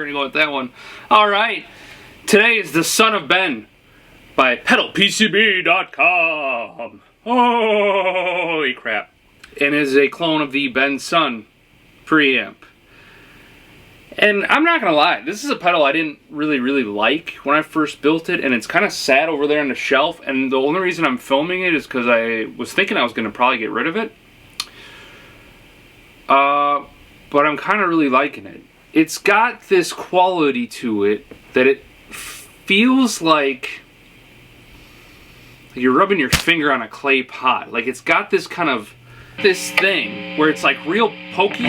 gonna go with that one. Alright, today is the Son of Ben by pedalpcb.com. Holy crap. And is a clone of the Benson Preamp. And I'm not gonna lie, this is a pedal I didn't really like when I first built it, and it's kind of sat over there on the shelf, and the only reason I'm filming it is because I was thinking I was gonna probably get rid of it. But I'm kind of really liking it. It's got this quality to it that it feels like you're rubbing your finger on a clay pot. Like it's got this kind of, this thing where it's like real pokey.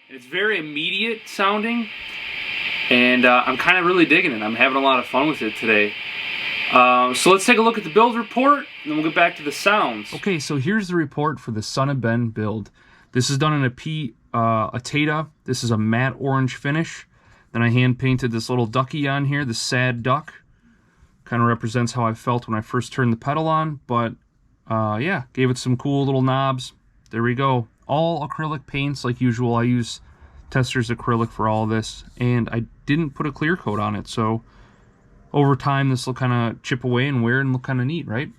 It's very immediate sounding, and I'm kind of really digging it. I'm having a lot of fun with it today. So let's take a look at the build report, and then we'll get back to the sounds. Okay, so here's the report for the Son of Ben build. This is done in a Tata. This is a matte orange finish. Then I hand painted this little ducky on here, the sad duck. Kind of represents how I felt when I first turned the pedal on, but yeah, gave it some cool little knobs. There we go. All acrylic paints like usual. I use Testor's acrylic for all this, and I didn't put a clear coat on it, so over time this will kind of chip away and wear and look kind of neat, right?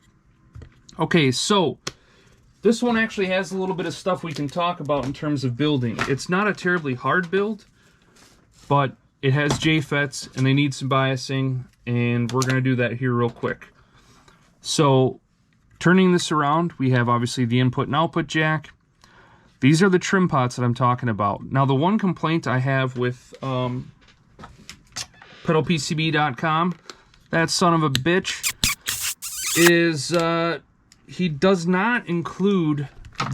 Okay, so this one actually has a little bit of stuff we can talk about in terms of building. It's not a terribly hard build, but it has JFETs and they need some biasing, and we're going to do that here real quick. So turning this around, we have obviously the input and output jack. These are the trim pots that I'm talking about. Now the one complaint I have with pedalpcb.com, that son of a bitch, is he does not include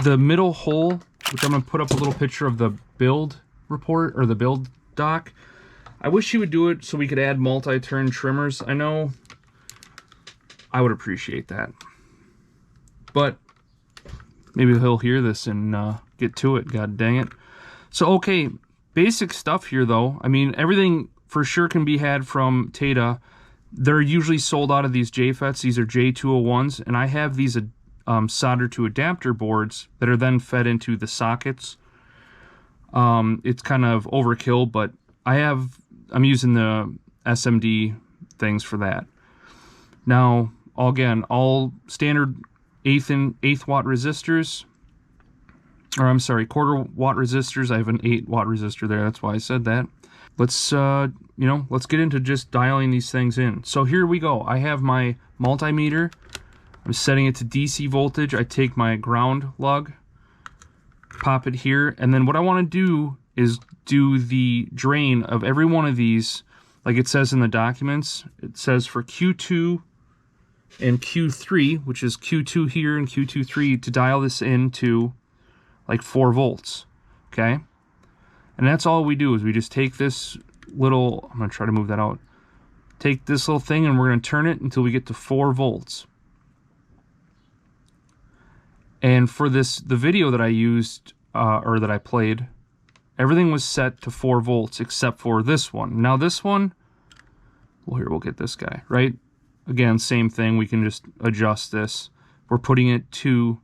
the middle hole, which I'm going to put up a little picture of the build report, or the build doc. I wish he would do it so we could add multi-turn trimmers. I know I would appreciate that. But maybe he'll hear this and get to it, god dang it. So, okay, basic stuff here though. I mean, everything for sure can be had from Tata. They're usually sold out of these JFETs. These are J201s, and I have these soldered to adapter boards that are then fed into the sockets. It's kind of overkill, but I'm using the SMD things for that. Now, again, all standard eighth watt resistors, or I'm sorry, quarter watt resistors. I have an 8 watt resistor there. That's why I said that. Let's let's get into just dialing these things in. So here we go. I have my multimeter. I'm setting it to DC voltage. I take my ground lug, pop it here, and then what I want to do is do the drain of every one of these, like it says in the documents. It says for Q2 and Q3, which is Q2 here and Q2 to dial this into like 4 volts, okay? And that's all we do, is we just take this little, I'm going to try to move that out, take this little thing and we're going to turn it until we get to 4 volts. And for this, the video that I used, or that I played, everything was set to 4 volts except for this one. Now this one, well here, we'll get this guy, right? Again, same thing, we can just adjust this. We're putting it to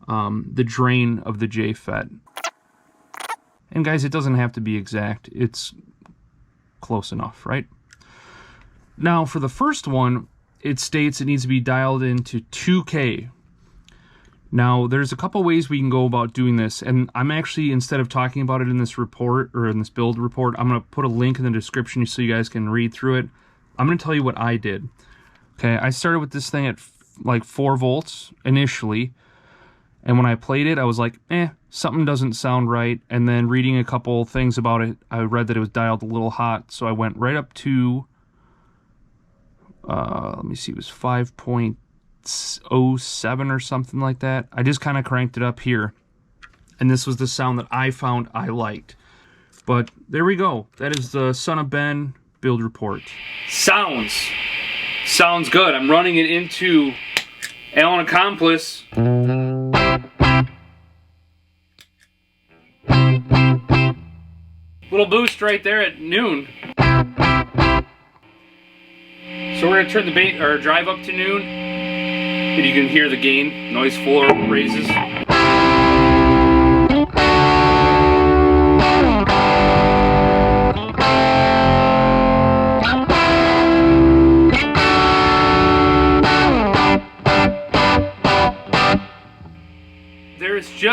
the drain of the JFET. And guys, it doesn't have to be exact, it's close enough, right? Now for the first one, it states it needs to be dialed into 2K. Now there's a couple ways we can go about doing this, and I'm actually, instead of talking about it in this report, or in this build report, I'm going to put a link in the description so you guys can read through it. I'm going to tell you what I did. Okay, I started with this thing at like 4 volts initially, and when I played it, I was like, something doesn't sound right. And then reading a couple things about it, I read that it was dialed a little hot, so I went right up to, let me see, it was 5.07 or something like that. I just kind of cranked it up here, and this was the sound that I found I liked. But there we go. That is the Son of Ben build report. Sounds good. I'm running it into Allen Accomplice. Little boost right there at noon. So we're gonna turn the drive up to noon, and you can hear the gain. Noise floor raises.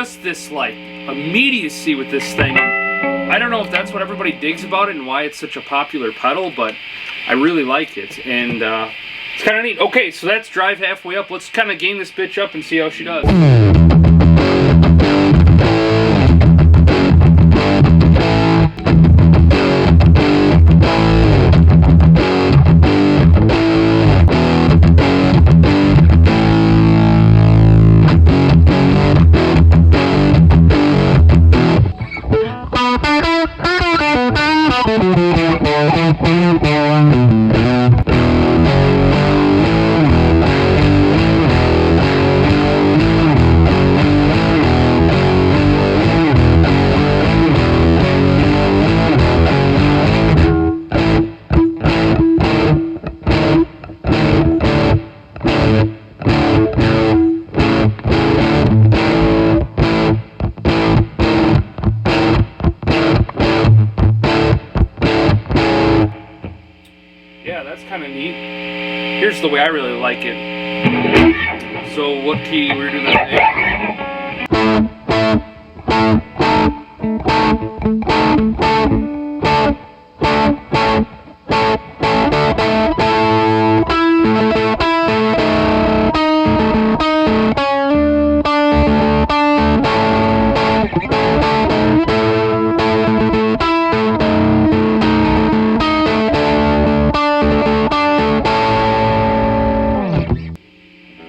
just this like immediacy with this thing. I don't know if that's what everybody digs about it and why it's such a popular pedal, but I really like it, and it's kind of neat. Okay, so that's drive halfway up. Let's kind of gain this bitch up and see how she does. Yeah, that's kind of neat. Here's the way I really like it. So what key we're doing that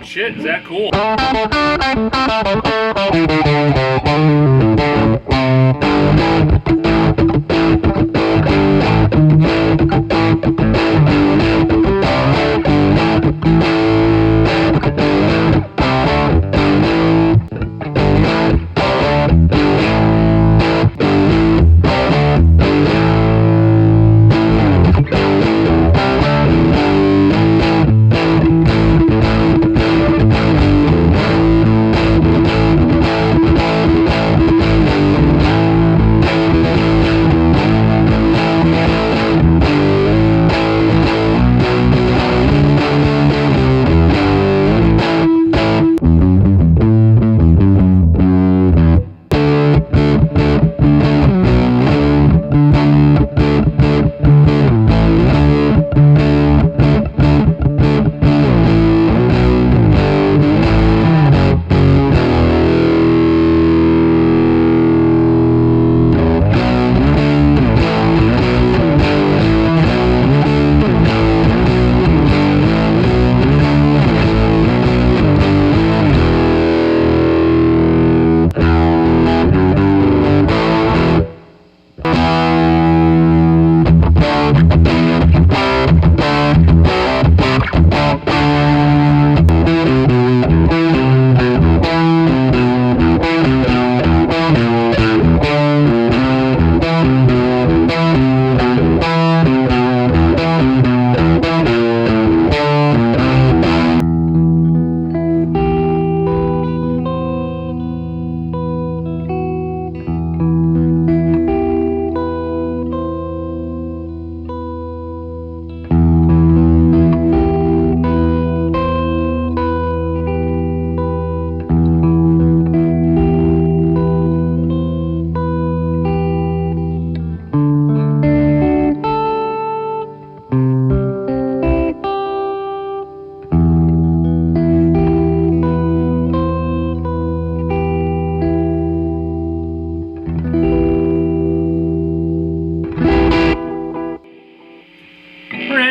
Shit, is that cool?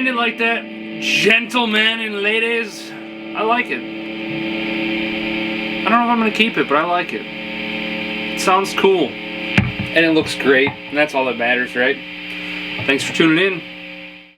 Ending like that, gentlemen and ladies. I like it. I don't know if I'm gonna keep it, but I like it. It sounds cool. And it looks great, and that's all that matters, right? Thanks for tuning in.